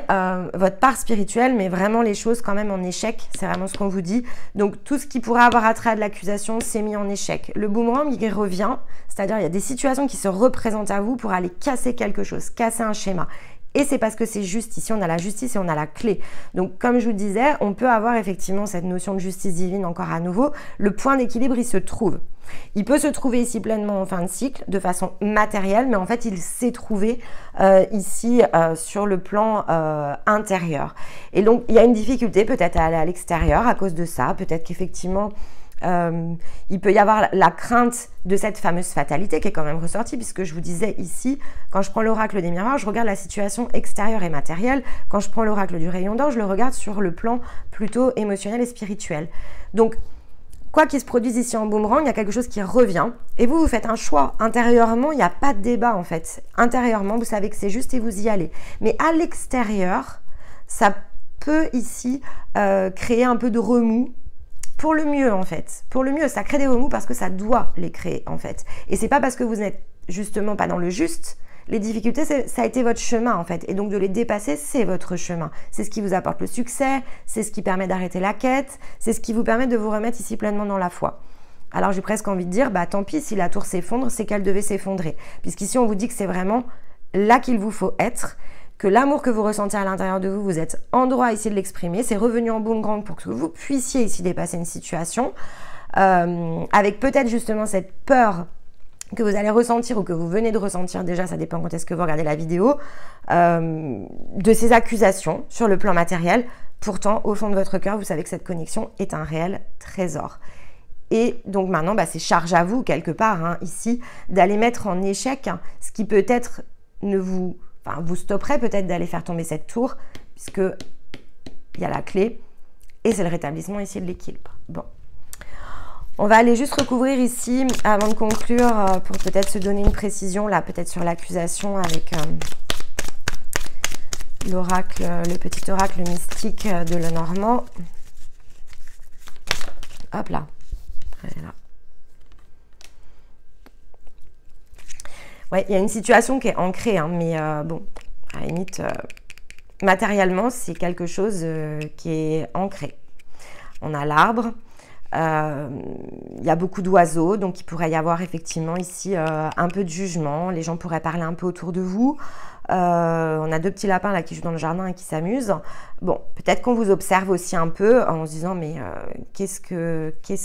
votre part spirituelle met vraiment les choses quand même en échec. C'est vraiment ce qu'on vous dit. Donc, tout ce qui pourrait avoir attrait à de l'accusation s'est mis en échec. Le boomerang, il revient. C'est-à-dire, il y a des situations qui se représentent à vous pour aller casser quelque chose, casser un schéma. Et c'est parce que c'est juste. Ici, on a la justice et on a la clé. Donc, comme je vous le disais, on peut avoir effectivement cette notion de justice divine encore à nouveau. Le point d'équilibre, il se trouve. Il peut se trouver ici pleinement en fin de cycle, de façon matérielle, mais en fait, il s'est trouvé ici sur le plan intérieur. Et donc, il y a une difficulté peut-être à aller à l'extérieur à cause de ça. Peut-être qu'effectivement, il peut y avoir la crainte de cette fameuse fatalité qui est quand même ressortie, puisque je vous disais ici, quand je prends l'oracle des miroirs, je regarde la situation extérieure et matérielle. Quand je prends l'oracle du rayon d'or, je le regarde sur le plan plutôt émotionnel et spirituel. Donc, quoi qu'il se produise ici en boomerang, il y a quelque chose qui revient. Et vous faites un choix. Intérieurement, il n'y a pas de débat en fait. Intérieurement, vous savez que c'est juste et vous y allez. Mais à l'extérieur, ça peut ici créer un peu de remous. Pour le mieux en fait. Pour le mieux, ça crée des remous parce que ça doit les créer en fait. Et c'est pas parce que vous n'êtes justement pas dans le juste. Les difficultés, ça a été votre chemin en fait. Et donc de les dépasser, c'est votre chemin. C'est ce qui vous apporte le succès, c'est ce qui permet d'arrêter la quête, c'est ce qui vous permet de vous remettre ici pleinement dans la foi. Alors j'ai presque envie de dire, bah tant pis si la tour s'effondre, c'est qu'elle devait s'effondrer. Puisqu'ici on vous dit que c'est vraiment là qu'il vous faut être, que l'amour que vous ressentez à l'intérieur de vous, vous êtes en droit ici de l'exprimer, c'est revenu en boomerang pour que vous puissiez ici dépasser une situation, avec peut-être justement cette peur que vous allez ressentir ou que vous venez de ressentir déjà, ça dépend quand est-ce que vous regardez la vidéo, de ces accusations sur le plan matériel. Pourtant, au fond de votre cœur, vous savez que cette connexion est un réel trésor. Et donc maintenant, c'est charge à vous, quelque part, hein, ici, d'aller mettre en échec ce qui peut-être vous stopperait peut-être d'aller faire tomber cette tour, puisque il y a la clé, et c'est le rétablissement ici de l'équilibre. Bon. On va aller juste recouvrir ici, avant de conclure, pour peut-être se donner une précision, là, peut-être sur l'accusation avec l'oracle, le petit oracle mystique de Lenormand. Hop là. Voilà. Ouais, il y a une situation qui est ancrée, hein, mais bon, à la limite, matériellement, c'est quelque chose qui est ancré. On a l'arbre, il y a beaucoup d'oiseaux, donc il pourrait y avoir effectivement ici un peu de jugement. Les gens pourraient parler un peu autour de vous. On a 2 petits lapins là qui jouent dans le jardin et qui s'amusent. Bon, peut-être qu'on vous observe aussi un peu en se disant mais qu'est-ce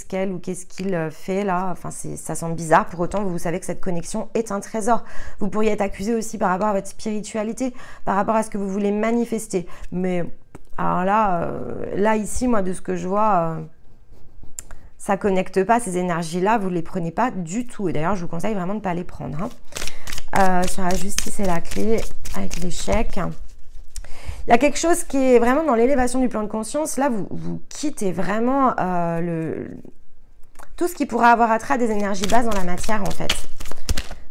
qu'elle ou qu'est-ce qu'il fait là? Enfin, ça semble bizarre. Pour autant, vous savez que cette connexion est un trésor. Vous pourriez être accusé aussi par rapport à votre spiritualité, par rapport à ce que vous voulez manifester. Mais alors là ici, moi, de ce que je vois, ça connecte pas, ces énergies-là, vous ne les prenez pas du tout. Et d'ailleurs, je vous conseille vraiment de ne pas les prendre, hein. Sur la justice et la clé avec l'échec. Il y a quelque chose qui est vraiment dans l'élévation du plan de conscience. Là, vous quittez vraiment tout ce qui pourra avoir attrait à des énergies basses dans la matière, en fait.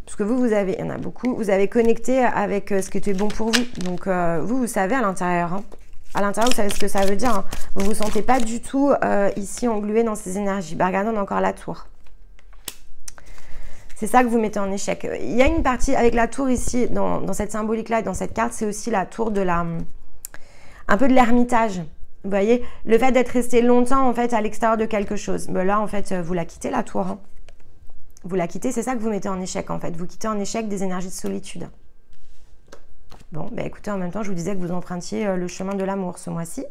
Parce que vous avez, il y en a beaucoup, vous avez connecté avec ce qui était bon pour vous. Donc, vous savez à l'intérieur, hein. À l'intérieur, vous savez ce que ça veut dire, hein. Vous ne vous sentez pas du tout ici englué dans ces énergies. Regardez, on a encore la tour. C'est ça que vous mettez en échec. Il y a une partie avec la tour ici, dans cette symbolique-là et dans cette carte, c'est aussi la tour de un peu de l'ermitage. Vous voyez, le fait d'être resté longtemps en fait à l'extérieur de quelque chose. Mais là, en fait, vous la quittez, la tour, hein. Vous la quittez, c'est ça que vous mettez en échec, en fait. Vous quittez en échec des énergies de solitude. Bon, écoutez, en même temps, je vous disais que vous empruntiez le chemin de l'amour ce mois-ci.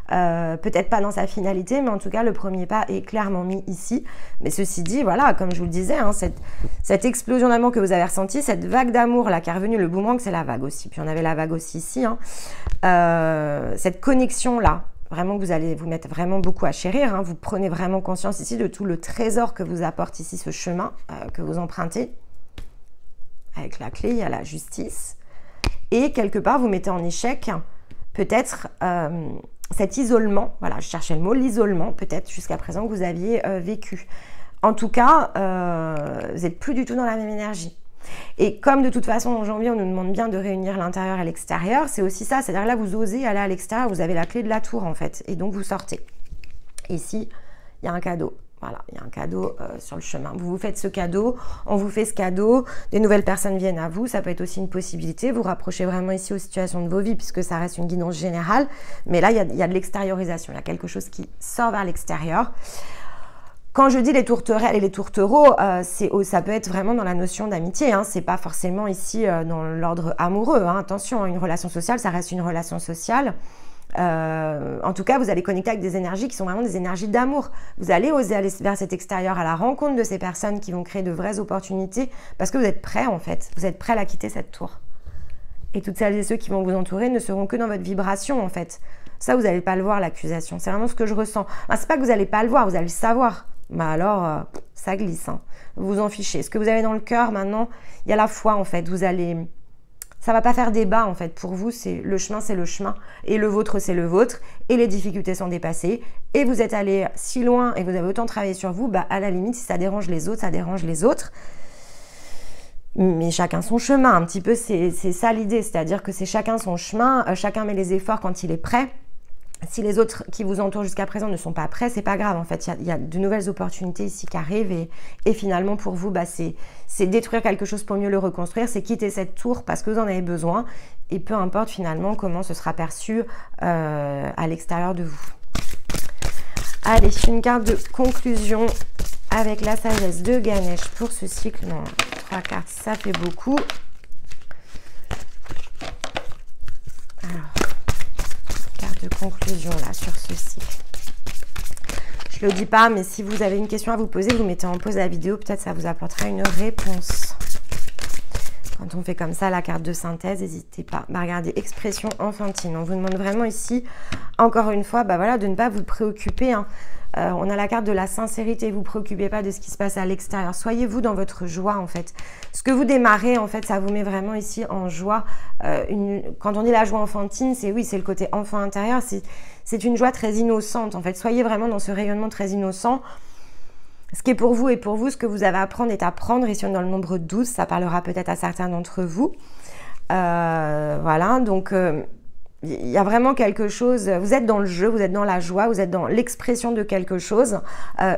Peut-être pas dans sa finalité, mais en tout cas le premier pas est clairement mis ici. Mais ceci dit, voilà, comme je vous le disais, hein, cette explosion d'amour que vous avez ressentie, cette vague d'amour là qui est revenue, le boomerang c'est la vague aussi, puis on avait la vague aussi ici, hein. Cette connexion là, vraiment que vous allez vous mettre vraiment beaucoup à chérir, hein. Vous prenez vraiment conscience ici de tout le trésor que vous apporte ici ce chemin que vous empruntez. Avec la clé, il y a la justice. Et quelque part, vous mettez en échec peut-être cet isolement, voilà, je cherchais le mot, l'isolement, peut-être jusqu'à présent que vous aviez vécu. En tout cas, vous n'êtes plus du tout dans la même énergie. Et comme de toute façon, en janvier, on nous demande bien de réunir l'intérieur et l'extérieur, c'est aussi ça, c'est-à-dire là, vous osez aller à l'extérieur, vous avez la clé de la tour, en fait, et donc vous sortez. Ici, il y a un cadeau. Voilà, il y a un cadeau sur le chemin. Vous vous faites ce cadeau, on vous fait ce cadeau, des nouvelles personnes viennent à vous, ça peut être aussi une possibilité. Vous rapprochez vraiment ici aux situations de vos vies puisque ça reste une guidance générale. Mais là, il y a de l'extériorisation, il y a quelque chose qui sort vers l'extérieur. Quand je dis les tourterelles et les tourtereaux, ça peut être vraiment dans la notion d'amitié. Hein. Ce n'est pas forcément ici dans l'ordre amoureux. Hein. Attention, une relation sociale, ça reste une relation sociale. En tout cas, vous allez connecter avec des énergies qui sont vraiment des énergies d'amour. Vous allez oser aller vers cet extérieur à la rencontre de ces personnes qui vont créer de vraies opportunités parce que vous êtes prêts en fait. Vous êtes prêts à quitter cette tour. Et toutes celles et ceux qui vont vous entourer ne seront que dans votre vibration en fait. Ça, vous n'allez pas le voir, l'accusation. C'est vraiment ce que je ressens. Enfin, c'est pas que vous n'allez pas le voir, vous allez le savoir. Mais alors, ça glisse. Hein. Vous vous en fichez. Ce que vous avez dans le cœur maintenant, il y a la foi en fait. Vous allez... Ça ne va pas faire débat en fait. Pour vous, c'est le chemin. Et le vôtre, c'est le vôtre. Et les difficultés sont dépassées. Et vous êtes allé si loin et vous avez autant travaillé sur vous, à la limite, si ça dérange les autres, ça dérange les autres. Mais chacun son chemin. Un petit peu, c'est ça l'idée. C'est-à-dire que c'est chacun son chemin. Chacun met les efforts quand il est prêt. Si les autres qui vous entourent jusqu'à présent ne sont pas prêts, c'est pas grave. En fait, il y a de nouvelles opportunités ici qui arrivent et finalement pour vous, c'est détruire quelque chose pour mieux le reconstruire, c'est quitter cette tour parce que vous en avez besoin et peu importe finalement comment ce sera perçu à l'extérieur de vous. Allez, une carte de conclusion avec la sagesse de Ganesh pour ce cycle. Non, 3 cartes, ça fait beaucoup. Alors, carte de conclusion là sur ce cycle. Je ne le dis pas, mais si vous avez une question à vous poser, vous mettez en pause la vidéo, peut-être ça vous apportera une réponse. Quand on fait comme ça la carte de synthèse, n'hésitez pas. Regardez, expression enfantine. On vous demande vraiment ici, encore une fois, voilà, de ne pas vous préoccuper. On a la carte de la sincérité. Vous ne vous préoccupez pas de ce qui se passe à l'extérieur. Soyez-vous dans votre joie, en fait. Ce que vous démarrez, en fait, ça vous met vraiment ici en joie. Quand on dit la joie enfantine, c'est le côté enfant intérieur. C'est une joie très innocente, en fait. Soyez vraiment dans ce rayonnement très innocent. Ce qui est pour vous est pour vous, ce que vous avez à apprendre est à prendre. Ici, on est dans le nombre 12, ça parlera peut-être à certains d'entre vous. Voilà, donc il y a vraiment quelque chose, vous êtes dans le jeu, vous êtes dans la joie, vous êtes dans l'expression de quelque chose.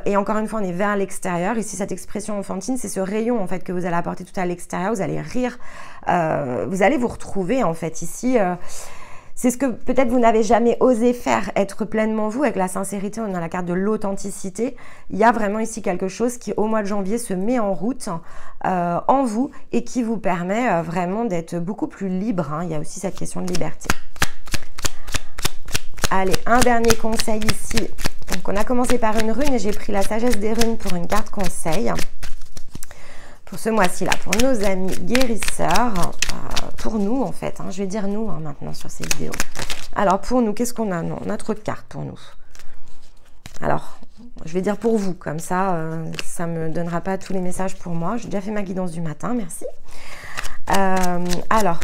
Et encore une fois, on est vers l'extérieur. Ici, cette expression enfantine, c'est ce rayon en fait que vous allez apporter tout à l'extérieur. Vous allez rire, vous allez vous retrouver en fait ici. C'est ce que peut-être vous n'avez jamais osé faire, être pleinement vous, avec la sincérité, on est dans la carte de l'authenticité. Il y a vraiment ici quelque chose qui, au mois de janvier, se met en route en vous et qui vous permet vraiment d'être beaucoup plus libre. Il y a aussi cette question de liberté. Allez, un dernier conseil ici. Donc, on a commencé par une rune et j'ai pris la sagesse des runes pour une carte conseil. Pour ce mois-ci là, pour nos amis guérisseurs, pour nous en fait, je vais dire nous maintenant sur ces vidéos. Alors pour nous, qu'est-ce qu'on a? Non, on a trop de cartes pour nous. Alors, je vais dire pour vous, comme ça, ça ne me donnera pas tous les messages pour moi. J'ai déjà fait ma guidance du matin, merci. Alors,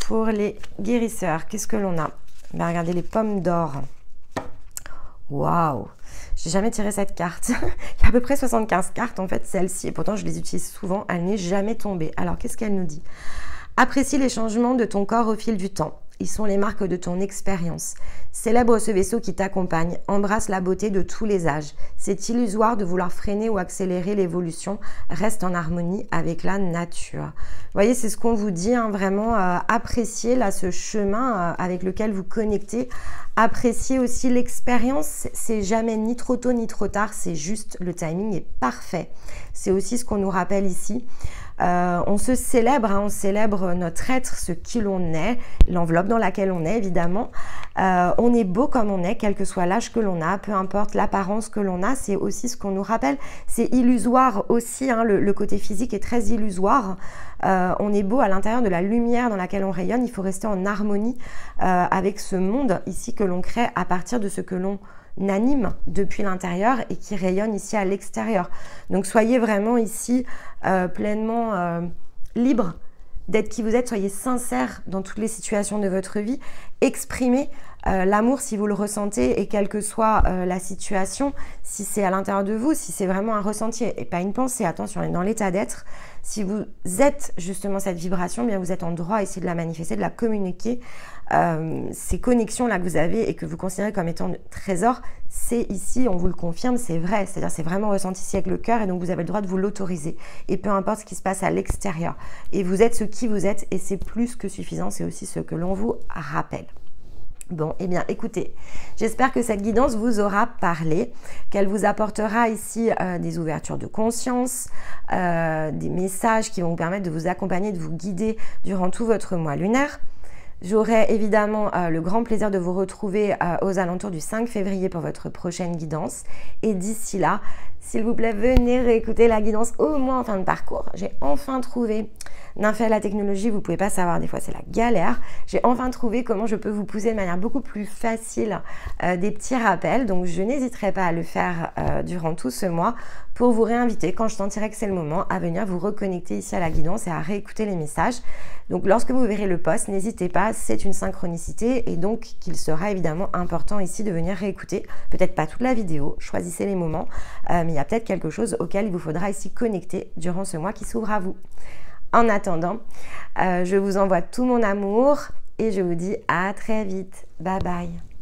pour les guérisseurs, qu'est-ce que l'on a? Regardez les pommes d'or. Waouh! J'ai jamais tiré cette carte. Il y a à peu près 75 cartes en fait, celle-ci. Et pourtant, je les utilise souvent. Elle n'est jamais tombée. Alors, qu'est-ce qu'elle nous dit? Apprécie les changements de ton corps au fil du temps. Ils sont les marques de ton expérience. Célèbre ce vaisseau qui t'accompagne. Embrasse la beauté de tous les âges. C'est illusoire de vouloir freiner ou accélérer l'évolution. Reste en harmonie avec la nature. Vous voyez, c'est ce qu'on vous dit, vraiment appréciez là ce chemin avec lequel vous connectez. Appréciez aussi l'expérience. C'est jamais ni trop tôt ni trop tard. C'est juste, le timing est parfait. C'est aussi ce qu'on nous rappelle ici. On se célèbre, on célèbre notre être, ce qui l'on est, l'enveloppe dans laquelle on est évidemment. On est beau comme on est, quel que soit l'âge que l'on a, peu importe l'apparence que l'on a, c'est aussi ce qu'on nous rappelle. C'est illusoire aussi, le côté physique est très illusoire. On est beau à l'intérieur de la lumière dans laquelle on rayonne. Il faut rester en harmonie avec ce monde ici que l'on crée à partir de ce que l'on anime depuis l'intérieur et qui rayonne ici à l'extérieur. Donc soyez vraiment ici pleinement libre d'être qui vous êtes, soyez sincère dans toutes les situations de votre vie, exprimez l'amour si vous le ressentez et quelle que soit la situation, si c'est à l'intérieur de vous, si c'est vraiment un ressenti et pas une pensée, attention, on est dans l'état d'être. Si vous êtes justement cette vibration, bien vous êtes en droit ici de la manifester, de la communiquer. Ces connexions-là que vous avez et que vous considérez comme étant de trésor, c'est ici, on vous le confirme, c'est vrai. C'est-à-dire c'est vraiment ressenti ici avec le cœur et donc vous avez le droit de vous l'autoriser. Et peu importe ce qui se passe à l'extérieur. Et vous êtes ce qui vous êtes et c'est plus que suffisant, c'est aussi ce que l'on vous rappelle. Bon, eh bien, écoutez, j'espère que cette guidance vous aura parlé, qu'elle vous apportera ici des ouvertures de conscience, des messages qui vont vous permettre de vous accompagner, de vous guider durant tout votre mois lunaire. J'aurai évidemment le grand plaisir de vous retrouver aux alentours du 5 février pour votre prochaine guidance. Et d'ici là, s'il vous plaît, venez réécouter la guidance au moins en fin de parcours. J'ai enfin trouvé, Nymphéa la technologie, vous ne pouvez pas savoir, des fois c'est la galère. J'ai enfin trouvé comment je peux vous pousser de manière beaucoup plus facile des petits rappels. Donc je n'hésiterai pas à le faire durant tout ce mois pour vous réinviter quand je sentirai que c'est le moment à venir vous reconnecter ici à la guidance et à réécouter les messages. Donc lorsque vous verrez le post, n'hésitez pas, c'est une synchronicité et donc qu'il sera évidemment important ici de venir réécouter, peut-être pas toute la vidéo, choisissez les moments, mais il y a peut-être quelque chose auquel il vous faudra ici connecter durant ce mois qui s'ouvre à vous. En attendant, je vous envoie tout mon amour et je vous dis à très vite. Bye bye.